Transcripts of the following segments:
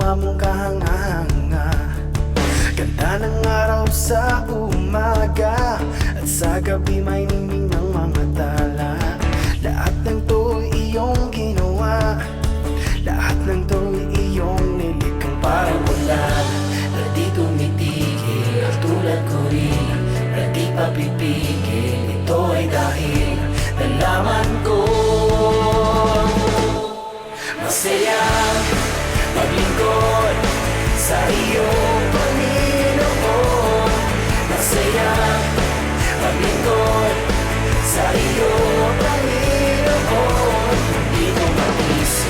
mukha mong kahanga-hanga. Ganda ng araw sa umaga, at sa gabi may ningning ng mga tala. Lahat ng to'y iyong ginawa, lahat ng to'y iyong nilikang parang ulan na di tumitigil. At tulad ko rin na di papipigil, ito ay dahil nalaman ko masaya maglingkod sa iyo, Panginoon. Masaya maglingkod sa iyo, Panginoon. Di ko mag-isip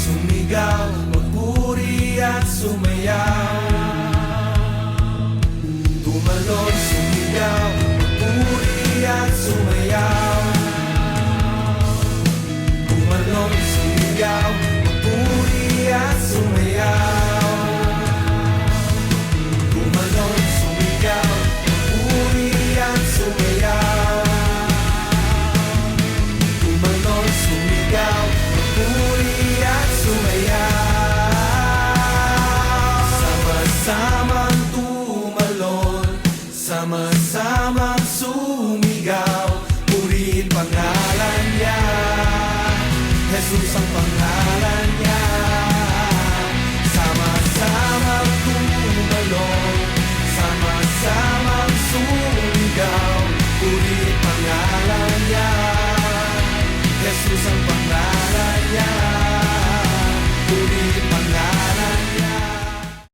sumigaw, magpuri at sumayaw. Tumalon, sumigaw, magpuri at sumayaw. Tumalon, sumigaw, magpuri at sumayaw. Tumalon, sumigaw, magpuri at sumayaw. Tumalon, sumigaw, magpuri at sumayaw. Sama-samang tumalon, sama-samang sumigaw, purihin pangalan niya, Jesus ang pangalan niya. Sama-samang tumalon, sama-samang sumigaw, purihin pangalan niya, Jesus ang pangalan